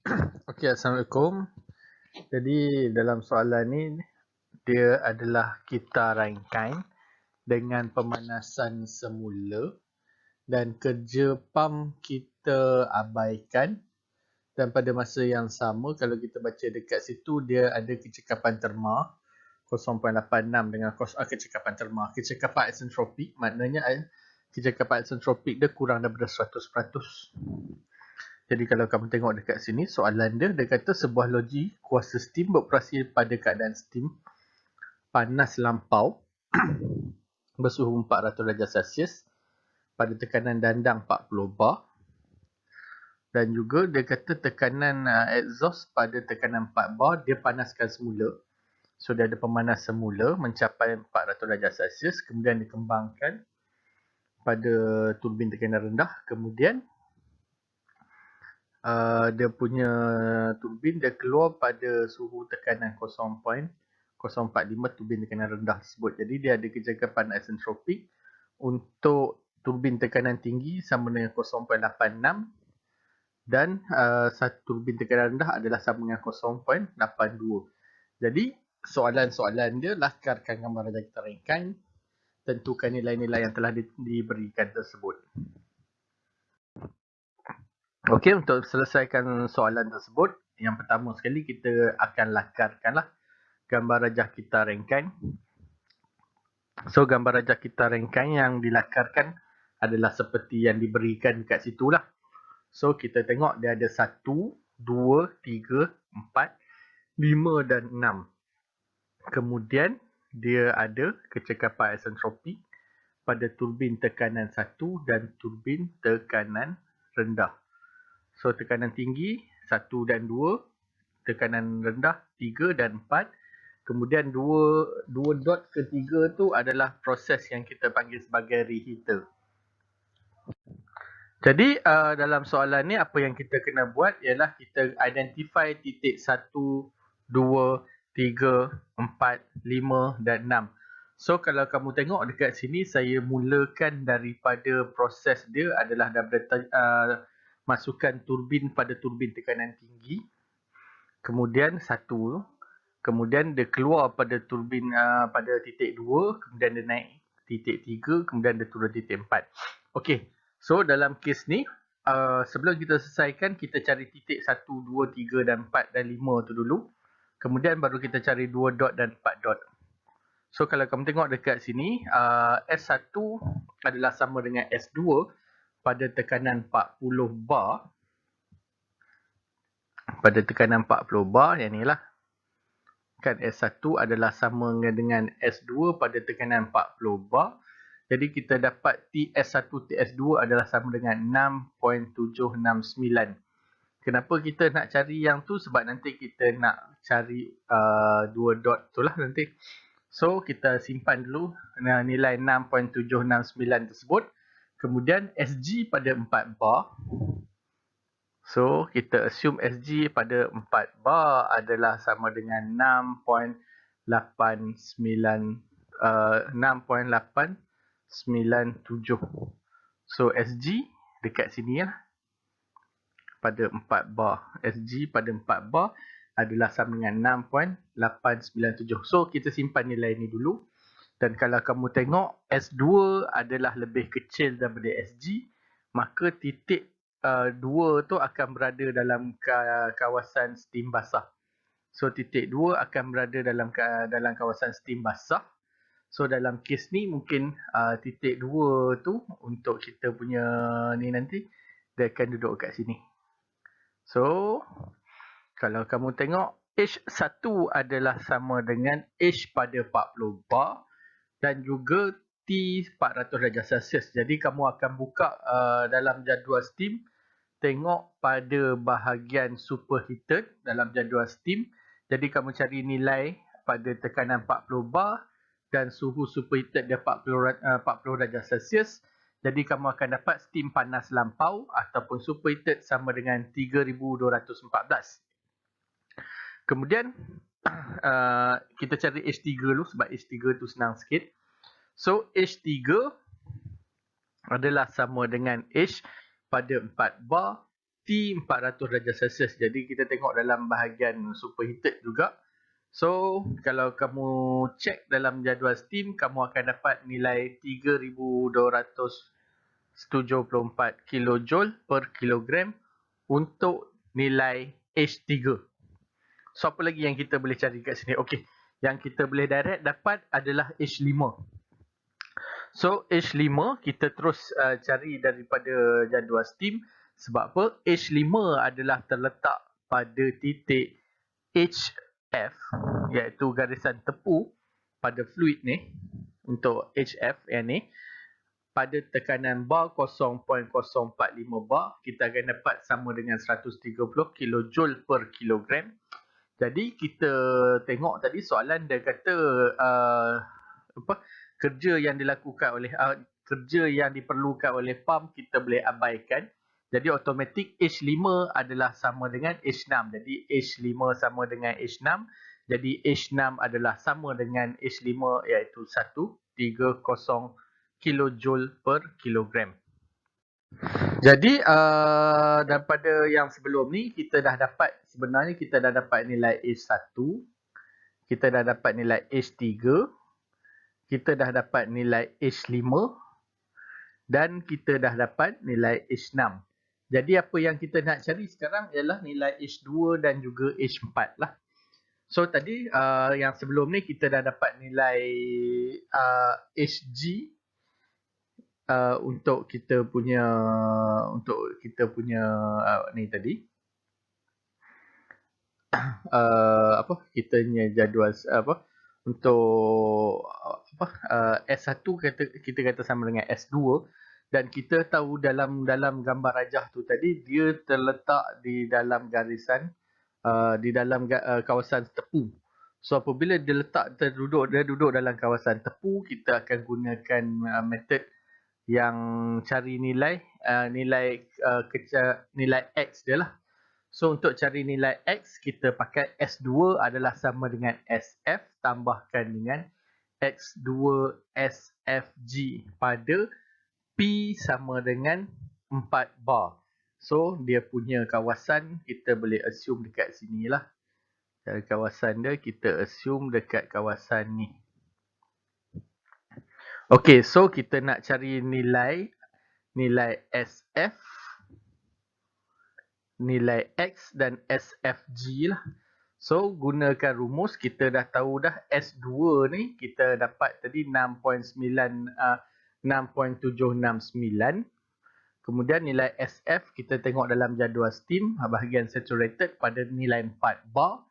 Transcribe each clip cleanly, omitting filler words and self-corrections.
Okey, Assalamualaikum. Jadi dalam soalan ni, dia adalah kita rangkai dengan pemanasan semula dan kerja pam kita abaikan, dan pada masa yang sama kalau kita baca dekat situ dia ada kecekapan terma 0.86 dengan kecekapan terma. Kecekapan isentropik maknanya kecekapan isentropik dia kurang daripada 100%. Jadi kalau kamu tengok dekat sini soalan dia kata sebuah loji kuasa steam beroperasi pada keadaan steam panas lampau bersuhu 400 darjah Celsius pada tekanan dandang 40 bar, dan juga dia kata tekanan exhaust pada tekanan 4 bar dia panaskan semula. So dia ada pemanas semula mencapai 400 darjah Celsius, kemudian dikembangkan pada turbin tekanan rendah, kemudian dia punya turbin dia keluar pada suhu tekanan 0.045 turbin tekanan rendah tersebut. Jadi dia ada kecekapan isentropik untuk turbin tekanan tinggi sama dengan 0.86 dan satu turbin tekanan rendah adalah sama dengan 0.82. Jadi soalan-soalan dia lakarkan gambar rajah rangkaian, tentukan nilai-nilai yang telah diberikan tersebut. Okey, untuk selesaikan soalan tersebut, yang pertama sekali kita akan lakarkanlah gambar rajah kita rangkaian. So gambar rajah kita rangkaian yang dilakarkan adalah seperti yang diberikan dekat situ lah. So kita tengok dia ada 1, 2, 3, 4, 5 dan 6. Kemudian dia ada kecekapan isentropik pada turbin tekanan 1 dan turbin tekanan rendah. So tekanan tinggi 1 dan 2, tekanan rendah 3 dan 4. Kemudian dua dot ketiga tu adalah proses yang kita panggil sebagai reheater. Jadi dalam soalan ni apa yang kita kena buat ialah kita identify titik 1, 2, 3, 4, 5 dan 6. So kalau kamu tengok dekat sini saya mulakan daripada proses dia adalah daripada masukkan turbin pada turbin tekanan tinggi. Kemudian 1, kemudian dia keluar pada turbin pada titik 2, kemudian dia naik titik 3, kemudian dia turun titik 4. Okey. So dalam kes ni sebelum kita selesaikan kita cari titik 1, 2, 3 dan 4 dan 5 tu dulu. Kemudian baru kita cari 2 dot dan 4 dot. So kalau kamu tengok dekat sini S1 adalah sama dengan S2 pada tekanan 40 bar. Pada tekanan 40 bar yang ni lah. Kan S1 adalah sama dengan S2 pada tekanan 40 bar. Jadi kita dapat TS1 TS2 adalah sama dengan 6.769. Kenapa kita nak cari yang tu? Sebab nanti kita nak cari 2 dot tu lah nanti. So kita simpan dulu nilai 6.769 tersebut. Kemudian SG pada 4 bar. So kita assume SG pada 4 bar adalah sama dengan 6.897. So SG dekat sini lah. Pada 4 bar. SG pada 4 bar adalah sama dengan 6.897. So kita simpan nilai ni dulu. Dan kalau kamu tengok S2 adalah lebih kecil daripada SG, maka titik 2 tu akan berada dalam kawasan steam basah. So titik 2 akan berada dalam kawasan steam basah. So dalam kes ni mungkin titik 2 tu untuk kita punya ni nanti dia akan duduk kat sini. So kalau kamu tengok H1 adalah sama dengan H pada 40 bar dan juga T 400 darjah Celsius. Jadi kamu akan buka dalam jadual steam, tengok pada bahagian superheated dalam jadual steam. Jadi kamu cari nilai pada tekanan 40 bar dan suhu superheated dia 40 darjah Celsius. Jadi kamu akan dapat steam panas lampau ataupun superheated sama dengan 3214. Kemudian kita cari H3 dulu sebab H3 tu senang sikit. So H3 adalah sama dengan H pada 4 bar T400 darjah Celsius. Jadi kita tengok dalam bahagian superheated juga. So, kalau kamu cek dalam jadual steam, kamu akan dapat nilai 3274 kilojoule per kilogram untuk nilai H3. So, apa lagi yang kita boleh cari kat sini? Okey, yang kita boleh direct dapat adalah H5. So, H5 kita terus cari daripada jadual steam. Sebab apa? H5 adalah terletak pada titik HF, iaitu garisan tepu pada fluid ni, untuk HF yang ni, pada tekanan bar 0.045 bar, kita akan dapat sama dengan 130 kilojoule per kilogram. Jadi kita tengok tadi soalan dia kata kerja yang dilakukan oleh kerja yang diperlukan oleh pump kita boleh abaikan. Jadi automatik H5 adalah sama dengan H6. Jadi H5 sama dengan H6. Jadi H6 adalah sama dengan H5, iaitu 130 kilojoule per kilogram. Jadi daripada yang sebelum ni kita dah dapat, sebenarnya kita dah dapat nilai H1, kita dah dapat nilai H3, kita dah dapat nilai H5 dan kita dah dapat nilai H6. Jadi apa yang kita nak cari sekarang ialah nilai H2 dan juga H4 lah. So tadi yang sebelum ni kita dah dapat nilai Hg untuk kita punya ni tadi. Kita punya jadual untuk S1 kita kata sama dengan S2. Dan kita tahu dalam gambar rajah tu tadi, dia terletak di dalam garisan, di dalam kawasan tepu. So apabila dia duduk dalam kawasan tepu, kita akan gunakan metod yang cari nilai X dia lah. So untuk cari nilai X, kita pakai S2 adalah sama dengan SF tambahkan dengan X2 SFG pada P sama dengan 4 bar. So, dia punya kawasan kita boleh assume dekat sini lah. Dari kawasan dia, kita assume dekat kawasan ni. Okay, so kita nak cari nilai SF, nilai X dan SFG lah. So, gunakan rumus, kita dah tahu dah S2 ni, kita dapat tadi 6.769. Kemudian nilai SF kita tengok dalam jadual steam bahagian saturated pada nilai 4 bar.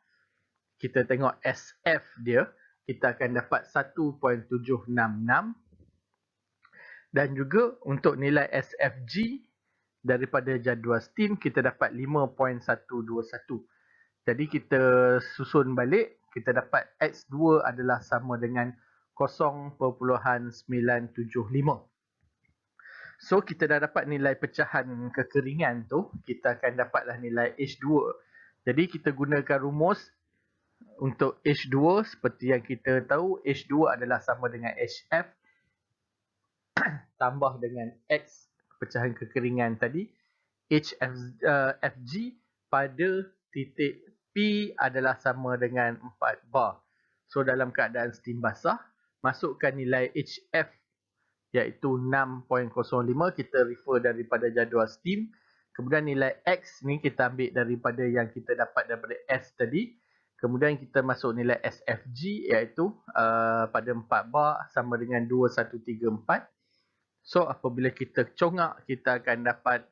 Kita tengok SF dia, kita akan dapat 1.766. Dan juga untuk nilai SFG daripada jadual steam kita dapat 5.121. Jadi kita susun balik, kita dapat X2 adalah sama dengan 0.975. So kita dah dapat nilai pecahan kekeringan tu, kita akan dapatlah nilai H2. Jadi kita gunakan rumus untuk H2 seperti yang kita tahu, H2 adalah sama dengan HF tambah dengan X pecahan kekeringan tadi, HFG pada titik P adalah sama dengan 4 bar. So dalam keadaan steam basah, masukkan nilai HF iaitu 6.05, kita refer daripada jadual steam. Kemudian nilai X ni kita ambil daripada yang kita dapat daripada S tadi. Kemudian kita masuk nilai SFG iaitu pada 4 bar sama dengan 2134. So apabila kita congak, kita akan dapat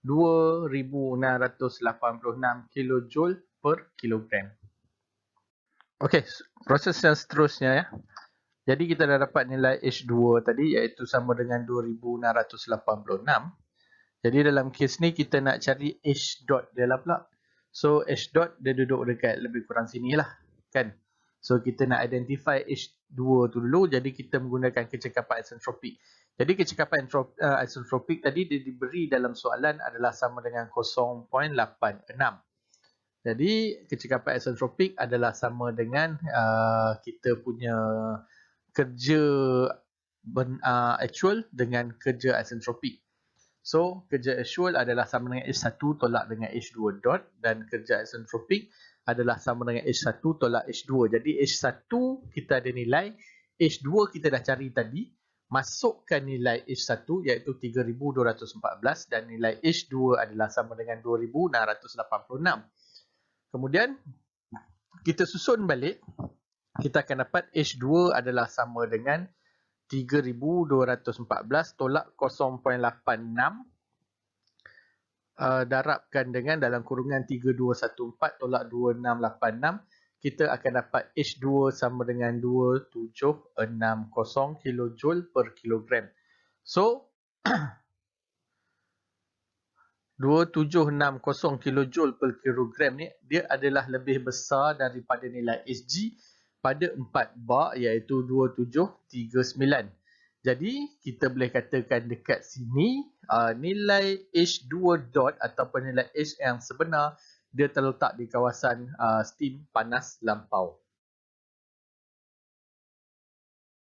2686 kilojoule per kilogram. Okey, proses yang seterusnya ya. Jadi kita dah dapat nilai H2 tadi iaitu sama dengan 2686. Jadi dalam kes ni kita nak cari H dot dia lah pula. So H dot dia duduk dekat lebih kurang sini lah kan. So kita nak identify H2 tu dulu, jadi kita menggunakan kecekapan isentropik. Jadi kecekapan isentropik tadi dia diberi dalam soalan adalah sama dengan 0.86. Jadi kecekapan isentropik adalah sama dengan kita punya kerja actual dengan kerja isentropik. So, kerja actual adalah sama dengan H1 tolak dengan H2 dot, dan kerja isentropik adalah sama dengan H1 tolak H2. Jadi H1 kita ada nilai, H2 kita dah cari tadi, masukkan nilai H1 iaitu 3214 dan nilai H2 adalah sama dengan 2686. Kemudian kita susun balik, kita akan dapat H2 adalah sama dengan 3214 tolak 0.86 darabkan dengan dalam kurungan 3214 tolak 2686, kita akan dapat H2 sama dengan 2760 kilojoule per kilogram. So 2760 kilojoule per kilogram ni dia adalah lebih besar daripada nilai Hg pada 4 bar iaitu 2739. Jadi kita boleh katakan dekat sini nilai H2 dot ataupun nilai H yang sebenar dia terletak di kawasan steam panas lampau.